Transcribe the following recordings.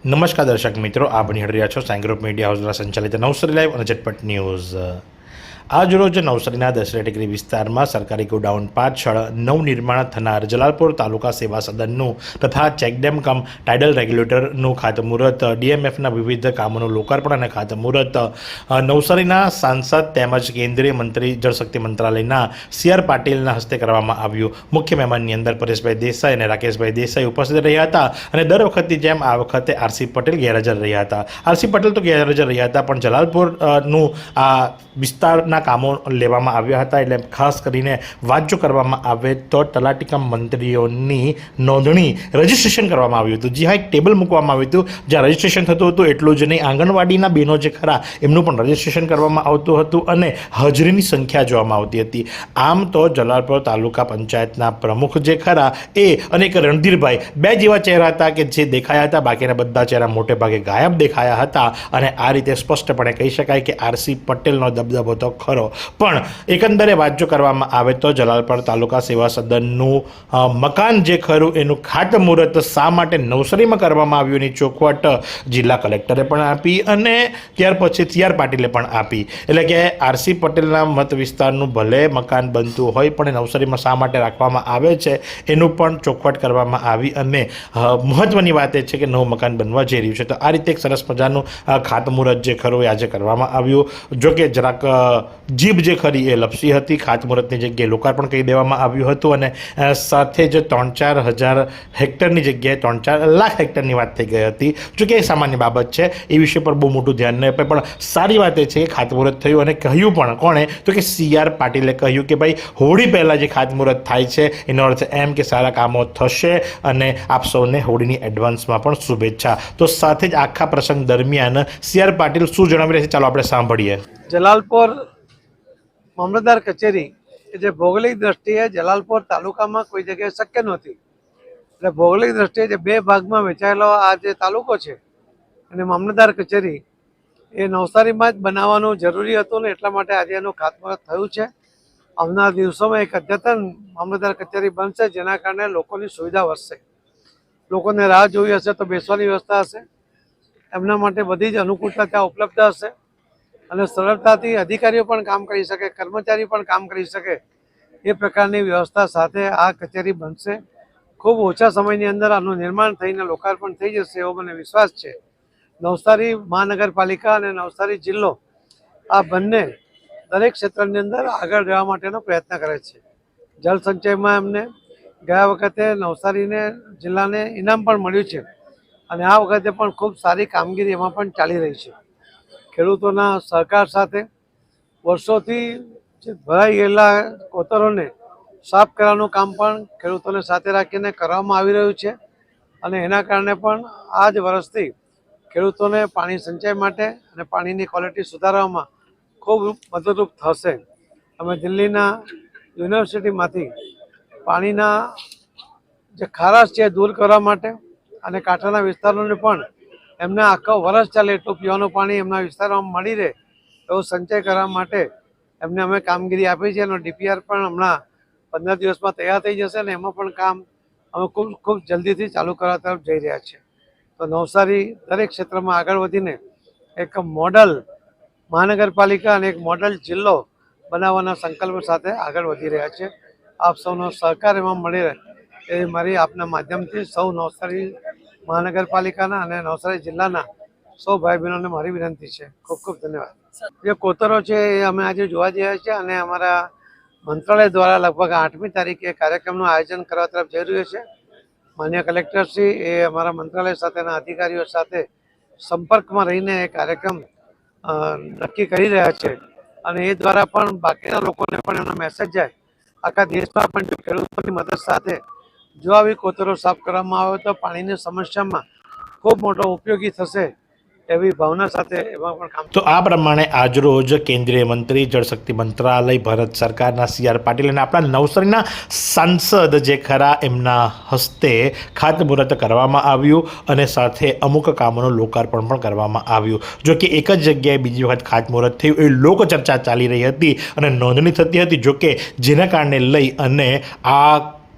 નમસ્કાર દર્શક મિત્રો, આપ નિહાળી રહ્યા છો સાઈ ગ્રુપ મીડિયા હાઉસ દ્વારા સંચાલિત નવસારી લાઈવ અને ઝટપટ ન્યૂઝ। આજરોજ નવસારીના દસરા ટેકરી વિસ્તારમાં સરકારી ગોડાઉન પાછળ નવનિર્માણ થનાર જલાલપોર તાલુકા સેવા સદનનું તથા ચેકડેમ કમ ટાઇડલ રેગ્યુલેટરનું ખાતમુહૂર્ત, ડીએમએફના વિવિધ કામોનું લોકાર્પણ અને ખાતમુહૂર્ત નવસારીના સાંસદ તેમજ કેન્દ્રીય મંત્રી જળશક્તિ મંત્રાલયના સી.આર. પાટીલના હસ્તે કરવામાં આવ્યું। મુખ્ય મહેમાનની અંદર પરેશભાઈ દેસાઈ અને રાકેશભાઈ દેસાઈ ઉપસ્થિત રહ્યા હતા અને દર વખતની જેમ આ વખતે આર.સી. પટેલ ગેરહાજર રહ્યા હતા। આર.સી. પટેલ તો ગેરહાજર રહ્યા હતા, પણ જલાલપોરનું આ વિસ્તારના કામો લેવામાં આવ્યા હતા। એટલે ખાસ કરીને વાત જો કરવામાં આવે તો તલાટીકમ મંત્રીઓની નોંધણી રજિસ્ટ્રેશન કરવામાં આવ્યું હતું। જી હા, એક ટેબલ મૂકવામાં આવ્યું હતું જ્યાં રજિસ્ટ્રેશન થતું હતું। એટલું જ નહીં, આંગણવાડીના બહેનો જે ખરા એમનું પણ રજિસ્ટ્રેશન કરવામાં આવતું હતું અને હાજરીની સંખ્યા જોવામાં આવતી હતી। આમ તો જલાલપોર તાલુકા પંચાયતના પ્રમુખ જે ખરા એ અને એક રણધીરભાઈ બે જેવા ચહેરા હતા કે જે દેખાયા હતા, બાકીના બધા ચહેરા મોટે ભાગે ગાયબ દેખાયા હતા। અને આ રીતે સ્પષ્ટપણે કહી શકાય કે આર.સી. પટેલનો દબદબો તો ખરો, પણ એકંદરે વાત જો કરવામાં આવે તો જલાલપોર તાલુકા સેવા સદનનું મકાન જે ખરું એનું ખાતમુહૂર્ત શા માટે નવસારીમાં કરવામાં આવ્યું એની ચોખવટ જિલ્લા કલેક્ટરે પણ આપી અને ત્યાર પછી સી.આર. પાટીલે પણ આપી। એટલે કે આર.સી. પટેલના મત વિસ્તારનું ભલે મકાન બનતું હોય પણ નવસારીમાં શા માટે રાખવામાં આવે છે એનું પણ ચોખવટ કરવામાં આવી અને મહત્ત્વની વાત એ છે કે નવું મકાન બનવા જઈ રહ્યું છે। તો આ રીતે એક સરસ મજાનું ખાતમુહૂર્ત જે ખરું એ આજે કરવામાં આવ્યું। જો કે જરાક જીભ જે ખરી એ લપસી હતી। ખાતમુહૂર્તની જગ્યાએ લોકાર્પણ કહી દેવામાં આવ્યું હતું અને સાથે જ 3-4 હજાર હેક્ટરની જગ્યાએ 3-4 લાખ હેક્ટરની વાત થઈ ગઈ હતી। જો કે એ સામાન્ય બાબત છે, એ વિષય પર બહુ મોટું ધ્યાન નહીં અપાય, પણ સારી વાત એ છે કે ખાતમુહૂર્ત થયું અને કહ્યું પણ કોણે તો કે સી.આર. પાટીલે કહ્યું કે ભાઈ હોળી પહેલાં જે ખાતમુહૂર્ત થાય છે એનો અર્થ એમ કે સારા કામો થશે અને આપ સૌને હોળીની એડવાન્સમાં પણ શુભેચ્છા। તો સાથે જ આખા પ્રસંગ દરમિયાન સી.આર. પાટીલ શું જણાવી રહ્યા છે ચાલો આપણે સાંભળીએ। જલાલપોર મામલતદાર કચેરી કે જે ભૌગોલિક દ્રષ્ટિએ જલાલપોર તાલુકામાં કોઈ જગ્યાએ શક્ય નહોતી, એટલે ભૌગોલિક દ્રષ્ટિએ જે બે ભાગમાં વહેંચાયેલો આ જે તાલુકો છે અને મામલતદાર કચેરી એ નવસારીમાં જ બનાવવાનું જરૂરી હતું ને એટલા માટે આજે એનું ખાતમુહૂર્ત થયું છે। આવનાર દિવસોમાં એક અદ્યતન મામલતદાર કચેરી બનશે, જેના કારણે લોકોની સુવિધા વધશે। લોકોને રાહ જોવી હશે તો બેસવાની વ્યવસ્થા હશે, એમના માટે બધી જ અનુકૂળતા ત્યાં ઉપલબ્ધ હશે અને સરળતાથી અધિકારીઓ પણ કામ કરી શકે, કર્મચારી પણ કામ કરી શકે એ પ્રકારની વ્યવસ્થા સાથે આ કચેરી બનશે। ખૂબ ઓછા સમયની અંદર આનું નિર્માણ થઈને લોકાર્પણ થઈ જશે એવો મને વિશ્વાસ છે। નવસારી મહાનગરપાલિકા અને નવસારી જિલ્લો આ બંને દરેક ક્ષેત્રની અંદર આગળ જવા માટેનો પ્રયત્ન કરે છે। જળ સંચયમાં એમને ગયા વખતે નવસારીને જિલ્લાને ઇનામ પણ મળ્યું છે અને આ વખતે પણ ખૂબ સારી કામગીરી એમાં પણ ચાલી રહી છે। ખેડૂતોના સહકાર સાથે વર્ષોથી જે ભરાઈ ગયેલા કોતરોને સાફ કરવાનું કામ પણ ખેડૂતોને સાથે રાખીને કરવામાં આવી રહ્યું છે અને એના કારણે પણ આ જ વર્ષથી ખેડૂતોને પાણી સંચય માટે અને પાણીની ક્વોલિટી સુધારવામાં ખૂબ મદદરૂપ થશે। અમે દિલ્હીના યુનિવર્સિટીમાંથી પાણીના જે ખારાશ છે દૂર કરવા માટે અને કાંઠાના વિસ્તારોને પણ એમને આખો વરસ ચાલે એટલું પીવાનું પાણી એમના વિસ્તારમાં મળી રહે એવો સંચય કરવા માટે એમને અમે કામગીરી આપી છે અને ડીપીઆર પણ હમણાં 15 દિવસમાં તૈયાર થઈ જશે અને એમાં પણ કામ અમે ખૂબ જલ્દીથી ચાલુ કરવા તરફ જઈ રહ્યા છીએ। તો નવસારી દરેક ક્ષેત્રમાં આગળ વધીને એક મોડલ મહાનગરપાલિકા અને એક મોડલ જિલ્લો બનાવવાના સંકલ્પ સાથે આગળ વધી રહ્યા છે। આપ સૌનો સહકાર એમાં મળી રહે એ મારી આપના માધ્યમથી સૌ નવસારી મહાનગરપાલિકાના અને નવસારી જિલ્લાના સૌ ભાઈ બહેનોને મારી વિનંતી છે। ખૂબ ખૂબ ધન્યવાદ। જે કોતરો છે એ અમે આજે જોવા જઈએ છીએ અને અમારા મંત્રાલય દ્વારા લગભગ 8મી તારીખે કાર્યક્રમનું આયોજન કરવા તરફ જઈ રહ્યું છે। માન્ય કલેક્ટરશ્રી એ અમારા મંત્રાલય સાથેના અધિકારીઓ સાથે સંપર્કમાં રહીને એ કાર્યક્રમ નક્કી કરી રહ્યા છે અને એ દ્વારા પણ બાકીના લોકોને પણ એનો મેસેજ જાય, આખા દેશમાં પણ જો ખેડૂતોની મદદ સાથે જો આવી કોતરો સાફ કરવામાં આવે તો પાણીની સમસ્યામાં ખૂબ મોટો ઉપયોગી થશે એવી ભાવના સાથે એમાં પણ કામ। તો આ પ્રમાણે આજરોજ કેન્દ્રીય મંત્રી જળશક્તિ મંત્રાલય ભારત સરકારના સી.આર. પાટીલ અને આપણા નવસારીના સાંસદ જે ખરા એમના હસ્તે ખાતમુહૂર્ત કરવામાં આવ્યું અને સાથે અમુક કામોનું લોકાર્પણ પણ કરવામાં આવ્યું। જો કે એક જ જગ્યાએ બીજી વખત ખાતમુહૂર્ત થયું એ લોકચર્ચા ચાલી રહી હતી અને નોંધણી થતી હતી। જો કે જેના કારણે લઈ અને આ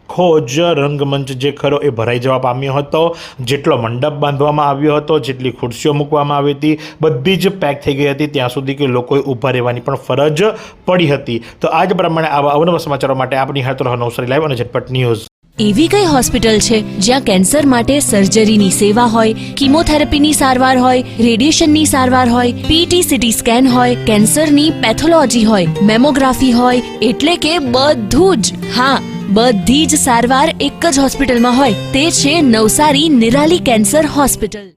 આખો જ રંગમંચ જે ખરો એ ભરાઈ જવા પામ્યો હતો. જેટલો મંડપ બાંધવામાં આવ્યો હતો, જેટલી ખુરશીઓ મૂકવામાં આવી હતી, બધી જ પેક થઈ ગઈ હતી ત્યાં સુધી કે લોકોએ ઊભા રહેવાની પણ ફરજ પડી હતી. તો આ જ પ્રમાણે આવા અવનવા સમાચારો માટે આપ નિહાળતો રહો નવસારી લાઈવ અને ઝટપટ ન્યૂઝ. એવી કઈ હોસ્પિટલ છે જ્યાં કેન્સર માટે સર્જરીની સેવા હોય, કીમોથેરાપીની સારવાર હોય, રેડિયેશનની સારવાર હોય, પીટી સીટી સ્કેન હોય, કેન્સરની પેથોલોજી હોય, મેમોગ્રાફી હોય, એટલે કે બધું જ. હા, બધી જ સારવાર એક જ હોસ્પિટલમાં હોય. તે છે નવસારી નિરાલી કેન્સર હોસ્પિટલ.